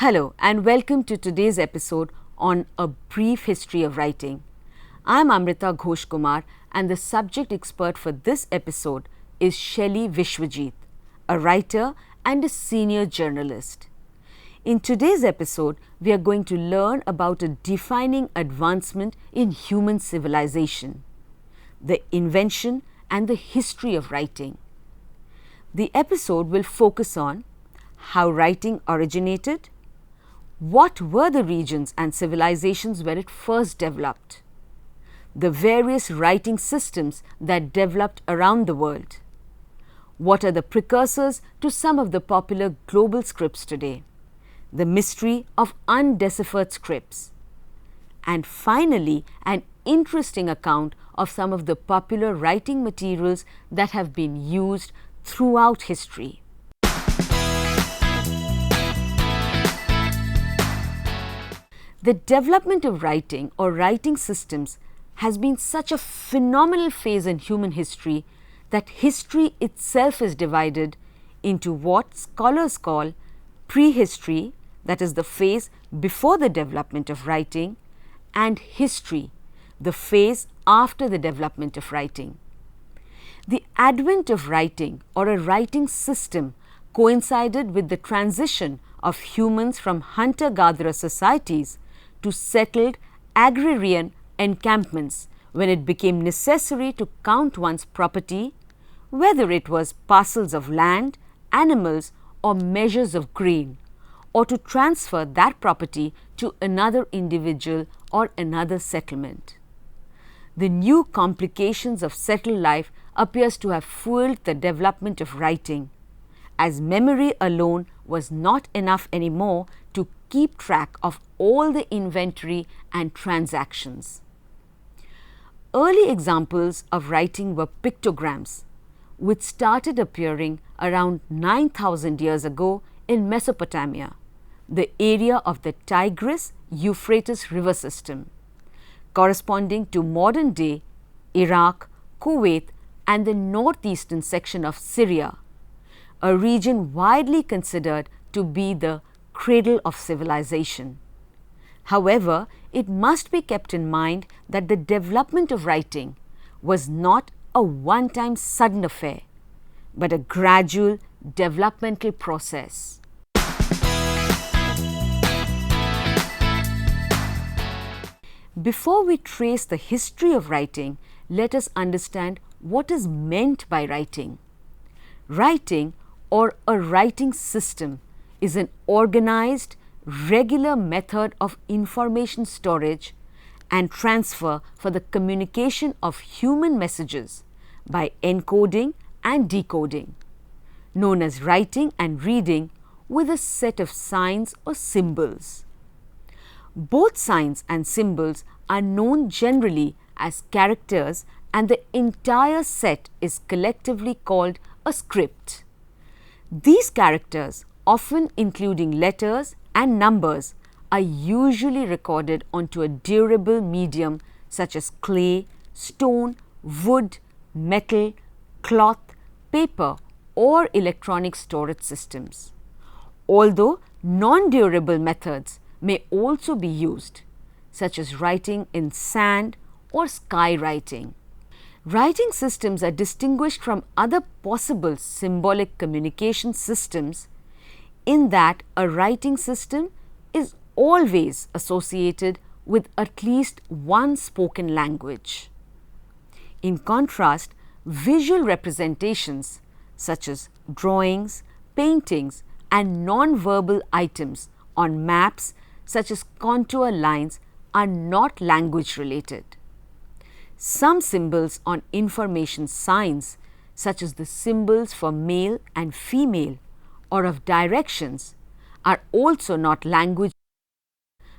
Hello and welcome to today's episode on A Brief History of Writing. I'm Amrita Ghosh Kumar and the subject expert for this episode is Shelly Vishwajit, a writer and a senior journalist. In today's episode, we are going to learn about a defining advancement in human civilization, the invention and the history of writing. The episode will focus on how writing originated, what were the regions and civilizations where it first developed, the various writing systems that developed around the world, what are the precursors to some of the popular global scripts today, the mystery of undeciphered scripts, and finally an interesting account of some of the popular writing materials that have been used throughout history. The development of writing or writing systems has been such a phenomenal phase in human history that history itself is divided into what scholars call prehistory, that is the phase before the development of writing, and history, the phase after the development of writing. The advent of writing or a writing system coincided with the transition of humans from hunter-gatherer societies to settled agrarian encampments when it became necessary to count one's property, whether it was parcels of land, animals, or measures of grain, or to transfer that property to another individual or another settlement. The new complications of settled life appears to have fueled the development of writing, as memory alone was not enough anymore to keep track of all the inventory and transactions. Early examples of writing were pictograms, which started appearing around 9,000 years ago in Mesopotamia, the area of the Tigris-Euphrates river system, corresponding to modern-day Iraq, Kuwait, and the northeastern section of Syria, a region widely considered to be the cradle of civilization. However, it must be kept in mind that the development of writing was not a one-time sudden affair, but a gradual developmental process. Before we trace the history of writing, let us understand what is meant by writing. Writing, or a writing system, is an organized, regular method of information storage and transfer for the communication of human messages by encoding and decoding, known as writing and reading with a set of signs or symbols. Both signs and symbols are known generally as characters, and the entire set is collectively called a script. These characters, often including letters and numbers, are usually recorded onto a durable medium such as clay, stone, wood, metal, cloth, paper, or electronic storage systems. Although non-durable methods may also be used, such as writing in sand or skywriting. Writing systems are distinguished from other possible symbolic communication systems in that a writing system is always associated with at least one spoken language. In contrast, visual representations such as drawings, paintings, and non-verbal items on maps such as contour lines are not language related. Some symbols on information signs, such as the symbols for male and female or of directions, are also not language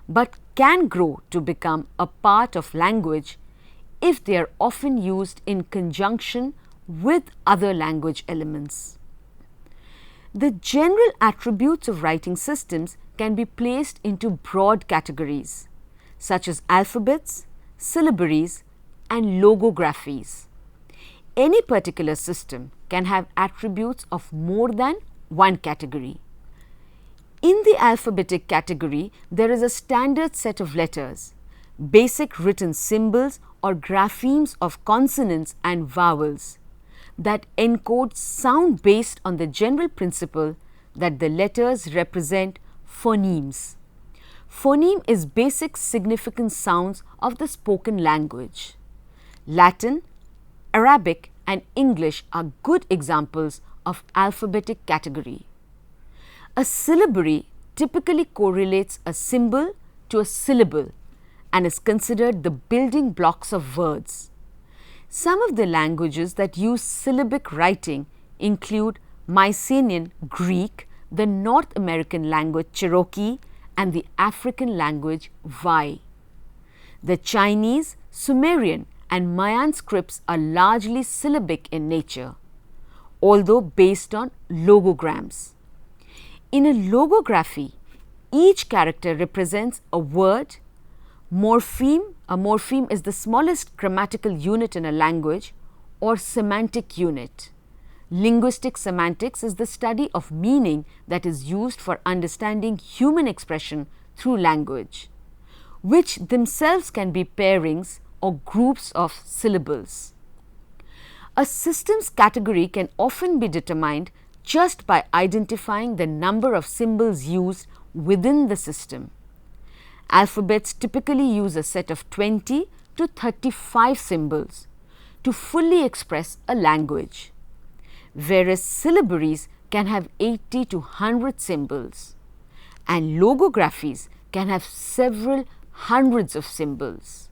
but can grow to become a part of language if they are often used in conjunction with other language elements. The general attributes of writing systems can be placed into broad categories, such as alphabets, syllabaries, and logographies. Any particular system can have attributes of more than one category. In the alphabetic category, there is a standard set of letters, basic written symbols or graphemes of consonants and vowels that encode sound based on the general principle that the letters represent phonemes. Phoneme is basic significant sounds of the spoken language. Latin, Arabic and English are good examples of alphabetic category. A syllabary typically correlates a symbol to a syllable and is considered the building blocks of words. Some of the languages that use syllabic writing include Mycenaean Greek, the North American language Cherokee, and the African language Vai. The Chinese, Sumerian, and Mayan scripts are largely syllabic in nature, although based on logograms. In a logography, each character represents a word, morpheme. A morpheme is the smallest grammatical unit in a language, or semantic unit. Linguistic semantics is the study of meaning that is used for understanding human expression through language, which themselves can be pairings or groups of syllables. A system's category can often be determined just by identifying the number of symbols used within the system. Alphabets typically use a set of 20 to 35 symbols to fully express a language, whereas syllabaries can have 80 to 100 symbols, and logographies can have several hundreds of symbols.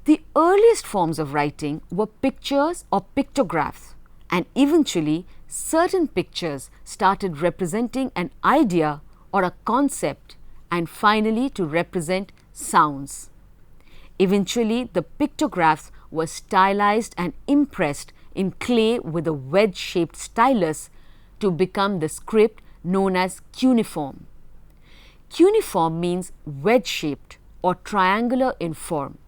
The earliest forms of writing were pictures or pictographs, and eventually certain pictures started representing an idea or a concept, and finally to represent sounds. Eventually, the pictographs were stylized and impressed in clay with a wedge-shaped stylus to become the script known as cuneiform. Cuneiform means wedge-shaped or triangular in form.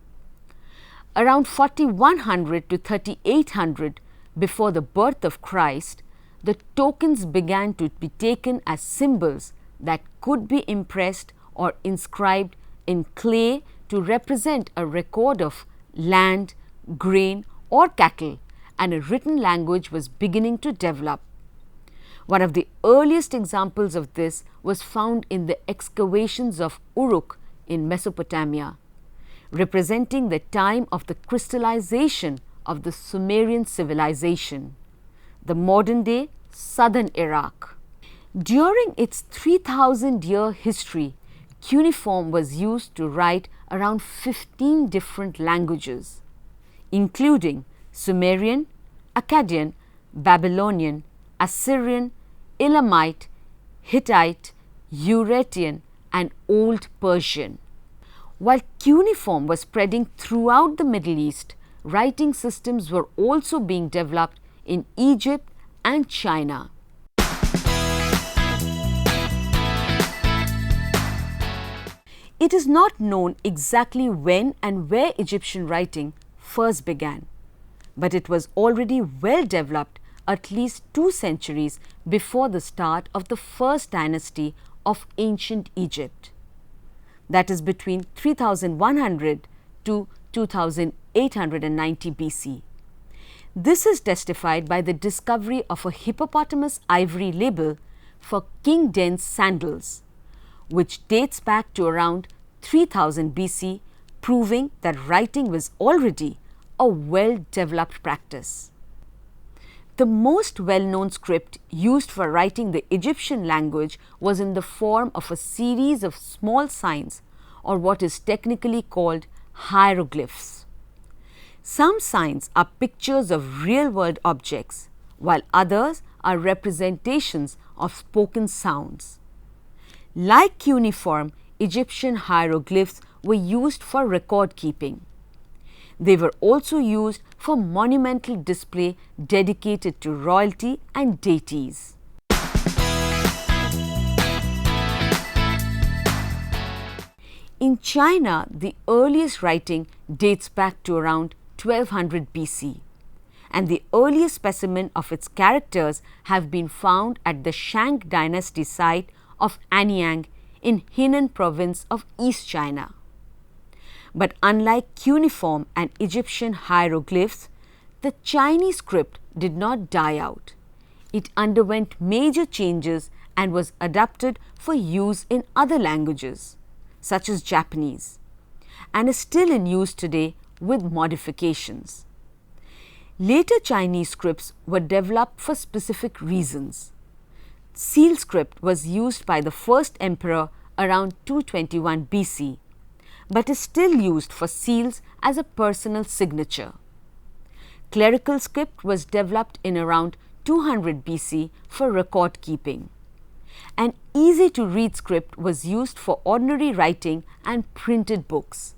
Around 4100 to 3800 before the birth of Christ, the tokens began to be taken as symbols that could be impressed or inscribed in clay to represent a record of land, grain or cattle, and a written language was beginning to develop. One of the earliest examples of this was found in the excavations of Uruk in Mesopotamia, representing the time of the crystallization of the Sumerian civilization, the modern-day southern Iraq. During its 3,000-year history, cuneiform was used to write around 15 different languages, including Sumerian, Akkadian, Babylonian, Assyrian, Elamite, Hittite, Eurasian, and Old Persian. While cuneiform was spreading throughout the Middle East, writing systems were also being developed in Egypt and China. It is not known exactly when and where Egyptian writing first began, but it was already well developed at least 2 centuries before the start of the first dynasty of ancient Egypt, that is between 3100 to 2890 BC. This is testified by the discovery of a hippopotamus ivory label for King Den's sandals, which dates back to around 3000 BC, proving that writing was already a well-developed practice. The most well-known script used for writing the Egyptian language was in the form of a series of small signs, or what is technically called hieroglyphs. Some signs are pictures of real-world objects, while others are representations of spoken sounds. Like cuneiform, Egyptian hieroglyphs were used for record keeping. They were also used for monumental display dedicated to royalty and deities. In China, the earliest writing dates back to around 1200 BC, and the earliest specimen of its characters have been found at the Shang dynasty site of Anyang in Henan province of East China. But unlike cuneiform and Egyptian hieroglyphs, the Chinese script did not die out. It underwent major changes and was adapted for use in other languages, such as Japanese, and is still in use today with modifications. Later Chinese scripts were developed for specific reasons. Seal script was used by the first emperor around 221 BC, but is still used for seals as a personal signature. Clerical script was developed in around 200 BC for record keeping. An easy-to-read script was used for ordinary writing and printed books,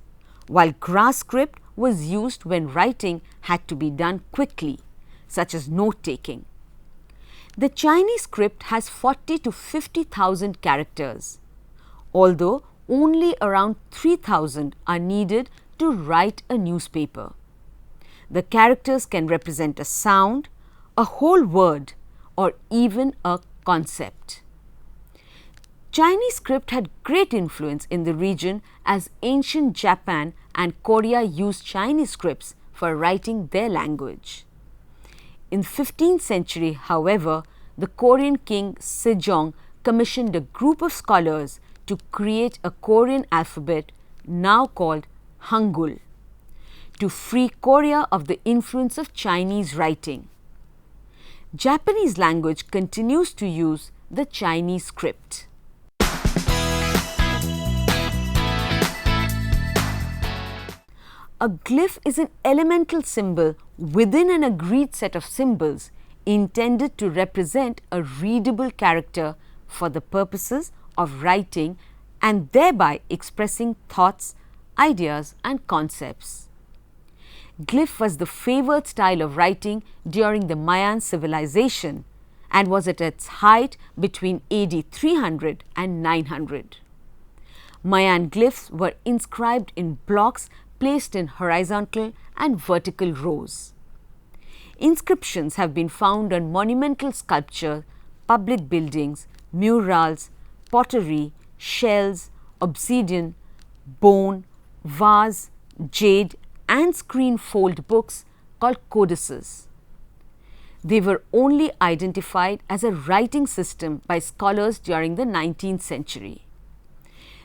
while grass script was used when writing had to be done quickly, such as note-taking. The Chinese script has 40 to 50,000 characters, although only around 3,000 are needed to write a newspaper. The characters can represent a sound, a whole word, or even a concept. Chinese script had great influence in the region as ancient Japan and Korea used Chinese scripts for writing their language. In 15th century, however, the Korean king Sejong commissioned a group of scholars to create a Korean alphabet now called Hangul to free Korea of the influence of Chinese writing. Japanese language continues to use the Chinese script. A glyph is an elemental symbol within an agreed set of symbols intended to represent a readable character for the purposes of writing and thereby expressing thoughts, ideas and concepts. Glyph was the favored style of writing during the Mayan civilization and was at its height between AD 300 and 900. Mayan glyphs were inscribed in blocks placed in horizontal and vertical rows. Inscriptions have been found on monumental sculpture, public buildings, murals, pottery, shells, obsidian, bone, vase, jade and screen fold books called codices. They were only identified as a writing system by scholars during the 19th century.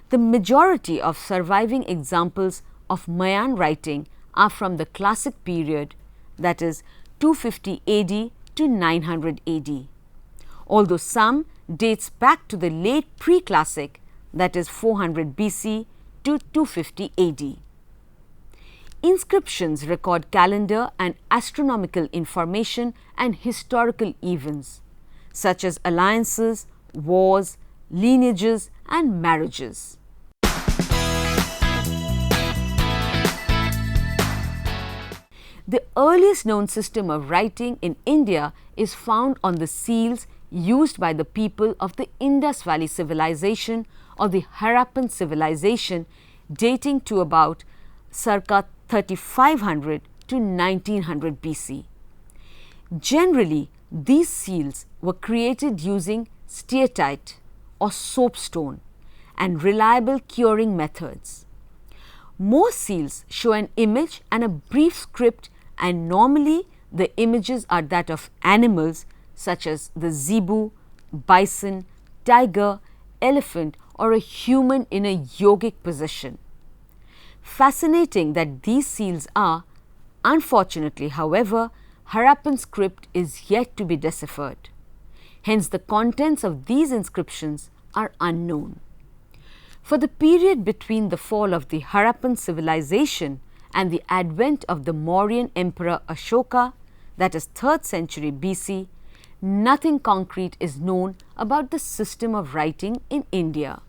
The majority of surviving examples of Mayan writing are from the classic period, that is 250 AD to 900 AD, although some dates back to the late pre-classic, that is 400 BC to 250 AD. Inscriptions record calendar and astronomical information and historical events, such as alliances, wars, lineages and marriages. The earliest known system of writing in India is found on the seals used by the people of the Indus Valley civilization or the Harappan civilization dating to about circa 3500 to 1900 BC. Generally, these seals were created using steatite or soapstone and reliable curing methods. Most seals show an image and a brief script, and normally the images are that of animals such as the zebu, bison, tiger, elephant or a human in a yogic position. Fascinating that these seals are, unfortunately however, Harappan script is yet to be deciphered. Hence the contents of these inscriptions are unknown. For the period between the fall of the Harappan civilization and the advent of the Mauryan Emperor Ashoka, that is 3rd century BC, nothing concrete is known about the system of writing in India.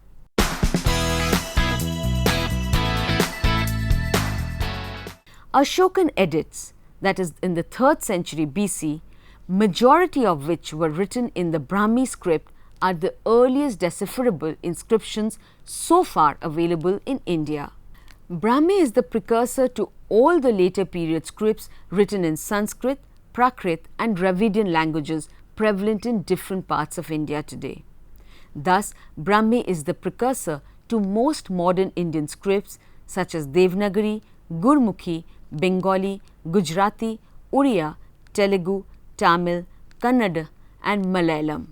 Ashokan edicts, that is in the 3rd century BC, majority of which were written in the Brahmi script, are the earliest decipherable inscriptions so far available in India. Brahmi is the precursor to all the later period scripts written in Sanskrit, Prakrit and Dravidian languages prevalent in different parts of India today. Thus, Brahmi is the precursor to most modern Indian scripts such as Devanagari, Gurmukhi, Bengali, Gujarati, Oriya, Telugu, Tamil, Kannada and Malayalam.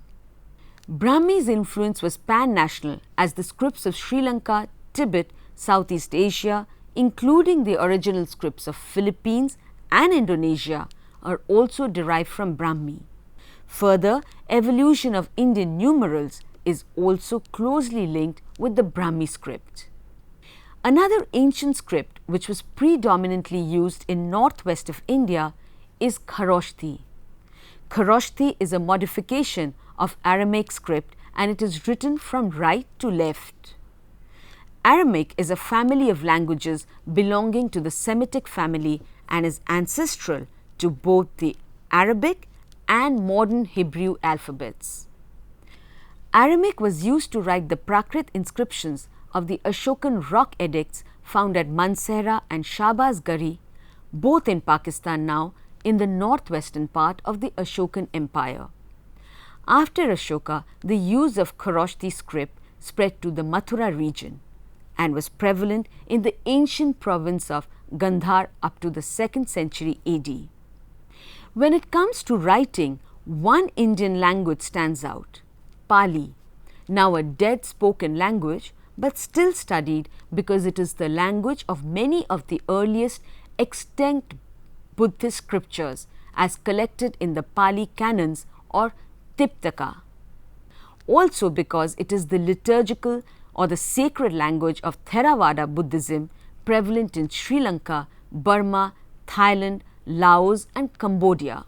Brahmi's influence was pan-national as the scripts of Sri Lanka, Tibet, Southeast Asia, including the original scripts of Philippines and Indonesia, are also derived from Brahmi. Further, evolution of Indian numerals is also closely linked with the Brahmi script. Another ancient script which was predominantly used in northwest of India is Kharoshthi. Kharoshthi is a modification of Aramaic script and it is written from right to left. Aramaic is a family of languages belonging to the Semitic family and is ancestral to both the Arabic and modern Hebrew alphabets. Aramaic was used to write the Prakrit inscriptions of the Ashokan rock edicts found at Mansehra and Shahbaz Gari, both in Pakistan now, in the northwestern part of the Ashokan Empire. After Ashoka, the use of Kharoshthi script spread to the Mathura region and was prevalent in the ancient province of Gandhar up to the 2nd century AD. When it comes to writing, one Indian language stands out, Pali, now a dead spoken language but still studied because it is the language of many of the earliest extant Buddhist scriptures as collected in the Pali canons or Tiptaka. Also because it is the liturgical or the sacred language of Theravada Buddhism prevalent in Sri Lanka, Burma, Thailand, Laos and Cambodia.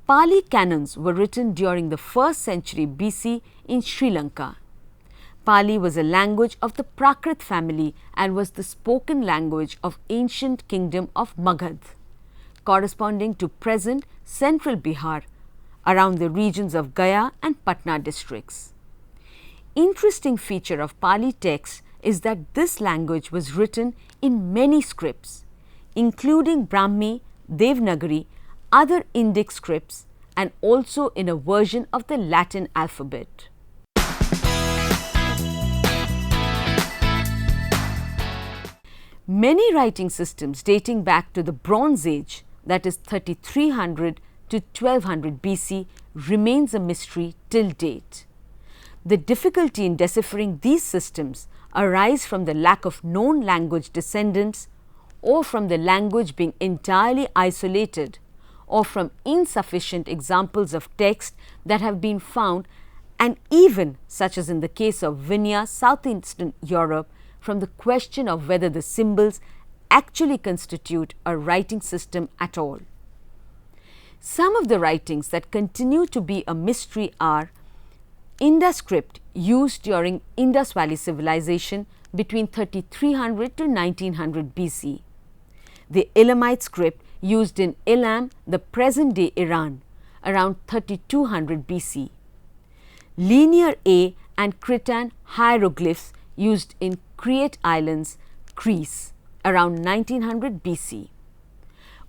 Pali canons were written during the 1st century BC in Sri Lanka. Pali was a language of the Prakrit family and was the spoken language of ancient kingdom of Magadh, corresponding to present central Bihar around the regions of Gaya and Patna districts. Interesting feature of Pali text is that this language was written in many scripts, including Brahmi, Devanagari, other Indic scripts and also in a version of the Latin alphabet. Many writing systems dating back to the Bronze Age, that is 3300 to 1200 BC, remains a mystery till date. The difficulty in deciphering these systems arise from the lack of known language descendants or from the language being entirely isolated or from insufficient examples of text that have been found and even, such as in the case of Vinaya, southeastern Europe, from the question of whether the symbols actually constitute a writing system at all. Some of the writings that continue to be a mystery are Indus script used during Indus Valley civilization between 3300 to 1900 BC. The Elamite script used in Elam, the present day Iran, around 3200 BC. Linear A and Cretan hieroglyphs used in Crete Islands, Greece, around 1900 BC.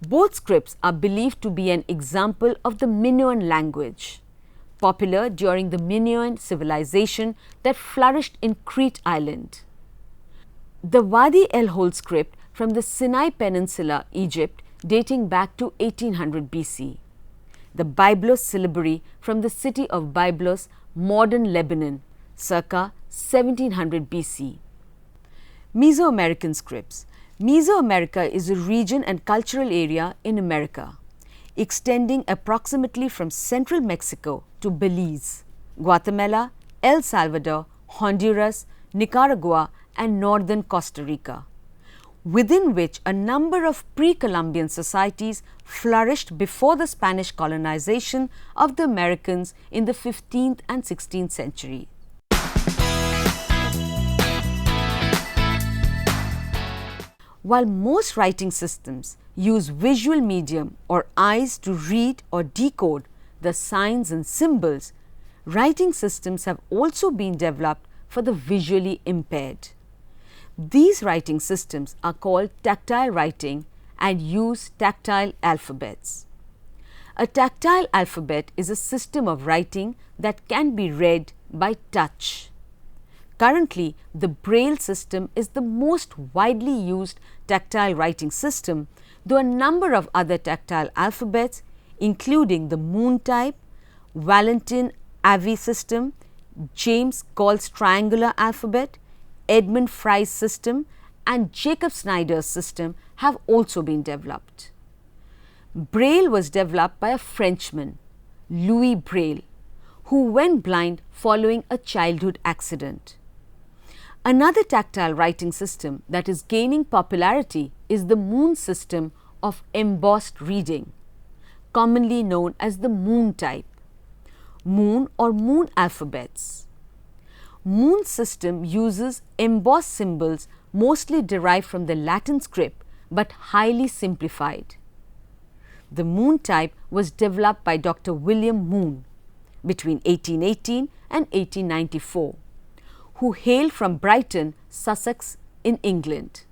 Both scripts are believed to be an example of the Minoan language, popular during the Minoan civilization that flourished in Crete Island. The Wadi el-Hol script from the Sinai Peninsula, Egypt, dating back to 1800 BC. The Byblos syllabary from the city of Byblos, modern Lebanon, circa 1700 BC. Mesoamerican scripts. Mesoamerica is a region and cultural area in America, extending approximately from central Mexico to Belize, Guatemala, El Salvador, Honduras, Nicaragua and northern Costa Rica, within which a number of pre-Columbian societies flourished before the Spanish colonization of the Americans in the 15th and 16th century. While most writing systems use visual medium or eyes to read or decode the signs and symbols, writing systems have also been developed for the visually impaired. These writing systems are called tactile writing and use tactile alphabets. A tactile alphabet is a system of writing that can be read by touch. Currently, the Braille system is the most widely used tactile writing system, though a number of other tactile alphabets, including the Moon type, Valentin Avey system, James Gall's triangular alphabet, Edmund Fry's system, and Jacob Snyder's system, have also been developed. Braille was developed by a Frenchman, Louis Braille, who went blind following a childhood accident. Another tactile writing system that is gaining popularity is the Moon system of embossed reading, commonly known as the Moon type. Moon or Moon alphabets. Moon system uses embossed symbols mostly derived from the Latin script but highly simplified. The Moon type was developed by Dr. William Moon between 1818 and 1894, who hailed from Brighton, Sussex in England.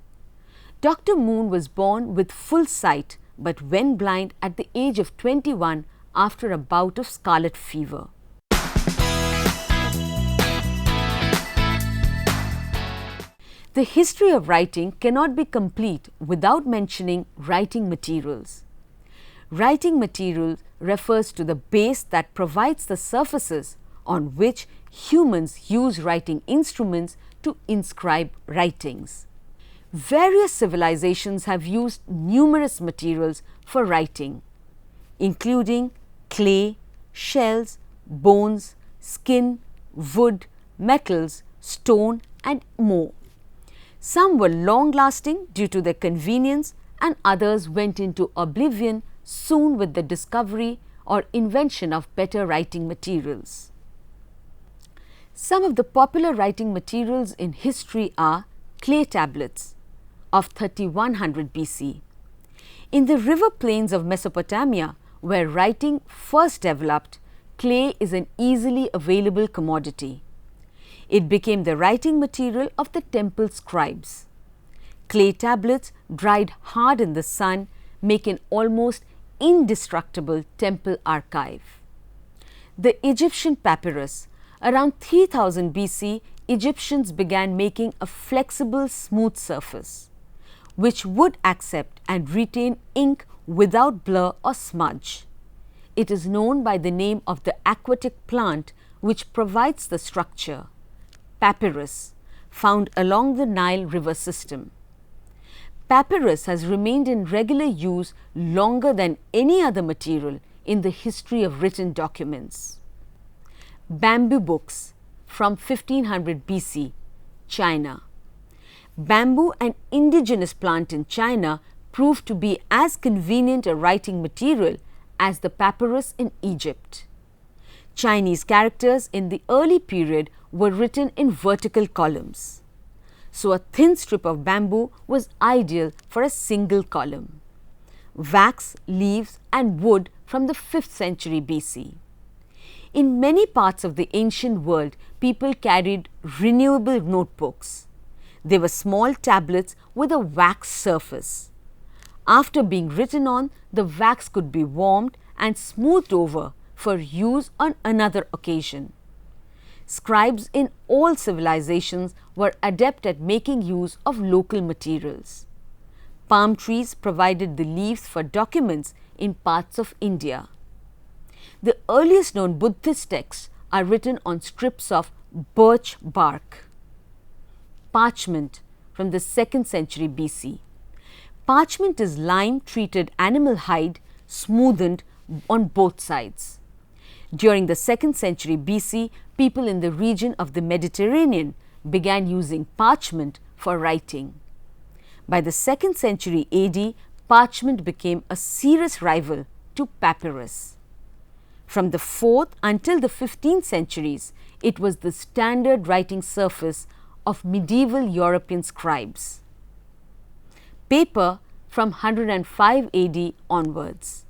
Dr. Moon was born with full sight but went blind at the age of 21 after a bout of scarlet fever. The history of writing cannot be complete without mentioning writing materials. Writing material refers to the base that provides the surfaces on which humans use writing instruments to inscribe writings. Various civilizations have used numerous materials for writing, including clay, shells, bones, skin, wood, metals, stone, and more. Some were long-lasting due to their convenience, and others went into oblivion soon with the discovery or invention of better writing materials. Some of the popular writing materials in history are clay tablets of 3100 BC. In the river plains of Mesopotamia, where writing first developed, clay is an easily available commodity. It became the writing material of the temple scribes. Clay tablets dried hard in the sun make an almost indestructible temple archive. The Egyptian papyrus. Around 3000 BC, Egyptians began making a flexible, smooth surface, which would accept and retain ink without blur or smudge. It is known by the name of the aquatic plant which provides the structure, papyrus, found along the Nile River system. Papyrus has remained in regular use longer than any other material in the history of written documents. Bamboo books from 1500 BC, China. Bamboo, an indigenous plant in China, proved to be as convenient a writing material as the papyrus in Egypt. Chinese characters in the early period were written in vertical columns, so a thin strip of bamboo was ideal for a single column. Wax, leaves, and wood from the 5th century BC. In many parts of the ancient world, people carried renewable notebooks. They were small tablets with a wax surface. After being written on, the wax could be warmed and smoothed over for use on another occasion. Scribes in all civilizations were adept at making use of local materials. Palm trees provided the leaves for documents in parts of India. The earliest known Buddhist texts are written on strips of birch bark. Parchment from the 2nd century BC. Parchment is lime-treated animal hide smoothened on both sides. During the 2nd century BC, people in the region of the Mediterranean began using parchment for writing. By the 2nd century AD, parchment became a serious rival to papyrus. From the 4th until the 15th centuries, it was the standard writing surface of medieval European scribes. Paper from 105 AD onwards.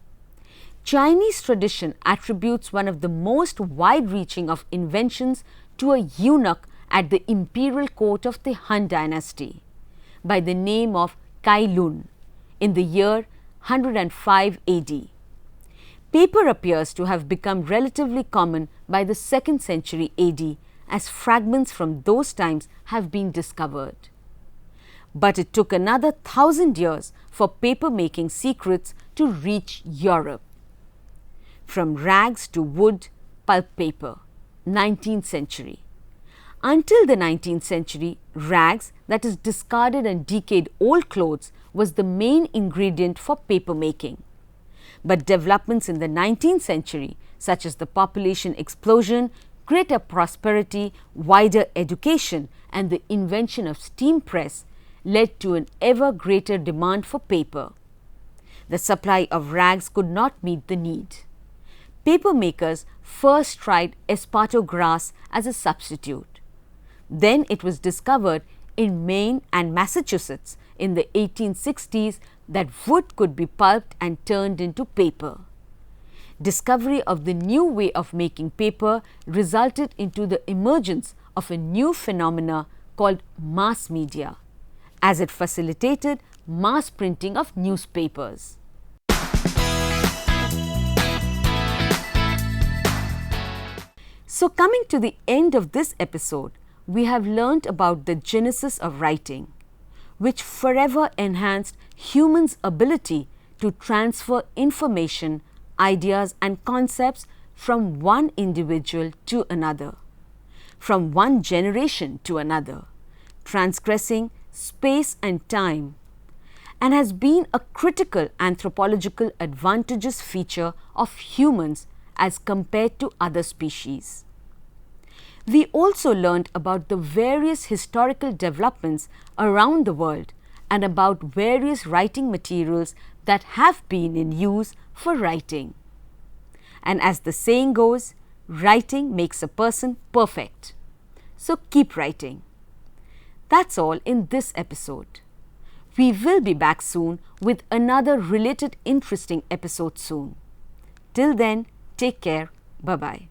Chinese tradition attributes one of the most wide-reaching of inventions to a eunuch at the imperial court of the Han dynasty by the name of Kai Lun in the year 105 AD. Paper appears to have become relatively common by the 2nd century AD as fragments from those times have been discovered. But it took another 1,000 years for paper-making secrets to reach Europe. From rags to wood, pulp paper, 19th century. Until the 19th century, rags, that is discarded and decayed old clothes, was the main ingredient for paper making. But developments in the 19th century, such as the population explosion, greater prosperity, wider education, and the invention of steam press, led to an ever greater demand for paper. The supply of rags could not meet the need. Paper makers first tried esparto grass as a substitute. Then it was discovered in Maine and Massachusetts in the 1860s that wood could be pulped and turned into paper. Discovery of the new way of making paper resulted into the emergence of a new phenomena called mass media, as it facilitated mass printing of newspapers. So, coming to the end of this episode, we have learnt about the genesis of writing, which forever enhanced humans' ability to transfer information, ideas and concepts from one individual to another, from one generation to another, transgressing space and time, and has been a critical anthropological advantageous feature of humans as compared to other species. We also learned about the various historical developments around the world and about various writing materials that have been in use for writing. And as the saying goes, writing makes a person perfect. So keep writing. That's all in this episode. We will be back soon with another related interesting episode soon. Till then, take care. Bye-bye.